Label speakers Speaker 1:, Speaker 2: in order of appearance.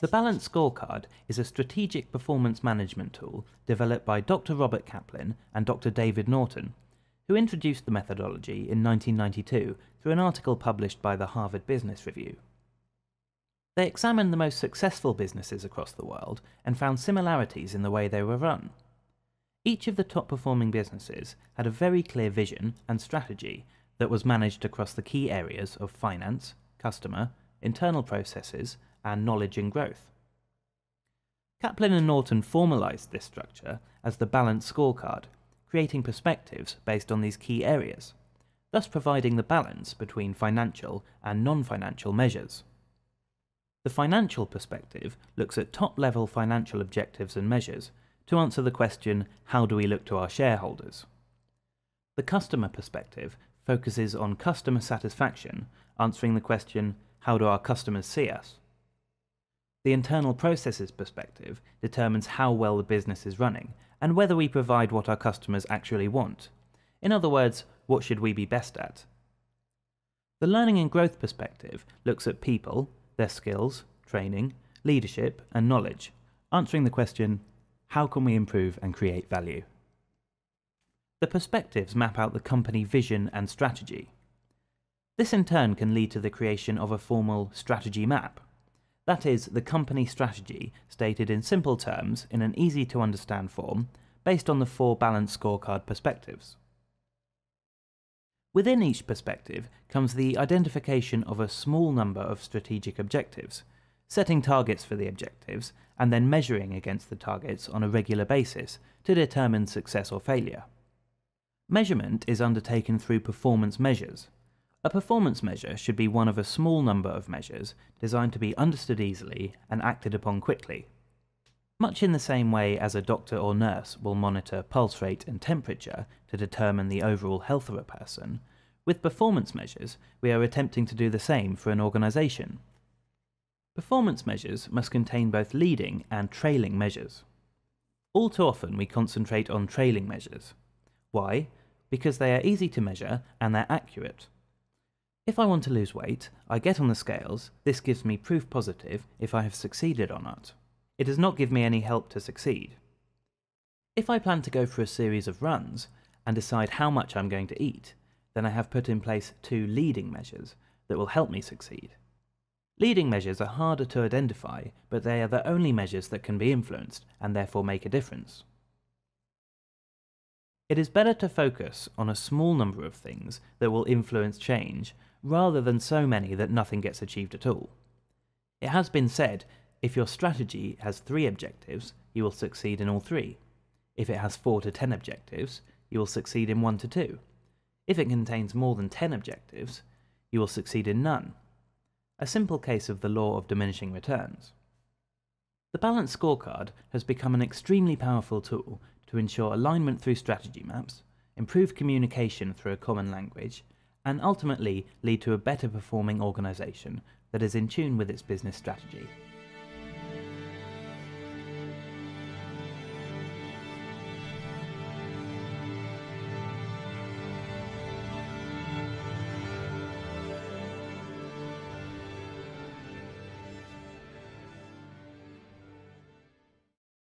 Speaker 1: The Balanced Scorecard is a strategic performance management tool developed by Dr. Robert Kaplan and Dr. David Norton, who introduced the methodology in 1992 through an article published by the Harvard Business Review. They examined the most successful businesses across the world and found similarities in the way they were run. Each of the top-performing businesses had a very clear vision and strategy that was managed across the key areas of finance, customer, internal processes, and knowledge and growth. Kaplan and Norton formalized this structure as the Balanced Scorecard, creating perspectives based on these key areas, thus providing the balance between financial and non-financial measures. The financial perspective looks at top-level financial objectives and measures to answer the question, how do we look to our shareholders? The customer perspective focuses on customer satisfaction, answering the question, how do our customers see us? The internal processes perspective determines how well the business is running and whether we provide what our customers actually want. In other words, what should we be best at? The learning and growth perspective looks at people, their skills, training, leadership, and knowledge, answering the question, how can we improve and create value? The perspectives map out the company vision and strategy. This in turn can lead to the creation of a formal strategy map. That is, the company strategy stated in simple terms in an easy-to-understand form based on the 4 Balanced Scorecard perspectives. Within each perspective comes the identification of a small number of strategic objectives, setting targets for the objectives, and then measuring against the targets on a regular basis to determine success or failure. Measurement is undertaken through performance measures. A performance measure should be one of a small number of measures designed to be understood easily and acted upon quickly. Much in the same way as a doctor or nurse will monitor pulse rate and temperature to determine the overall health of a person, with performance measures we are attempting to do the same for an organisation. Performance measures must contain both leading and trailing measures. All too often we concentrate on trailing measures. Why? Because they are easy to measure and they're accurate. If I want to lose weight, I get on the scales. This gives me proof positive if I have succeeded or not. It does not give me any help to succeed. If I plan to go for a series of runs and decide how much I'm going to eat, then I have put in place 2 leading measures that will help me succeed. Leading measures are harder to identify, but they are the only measures that can be influenced and therefore make a difference. It is better to focus on a small number of things that will influence change rather than so many that nothing gets achieved at all. It has been said, if your strategy has 3 objectives, you will succeed in all 3. If it has 4 to 10 objectives, you will succeed in 1 to 2. If it contains more than 10 objectives, you will succeed in none. A simple case of the law of diminishing returns. The Balanced Scorecard has become an extremely powerful tool to ensure alignment through strategy maps, improve communication through a common language, and ultimately lead to a better performing organisation that is in tune with its business strategy.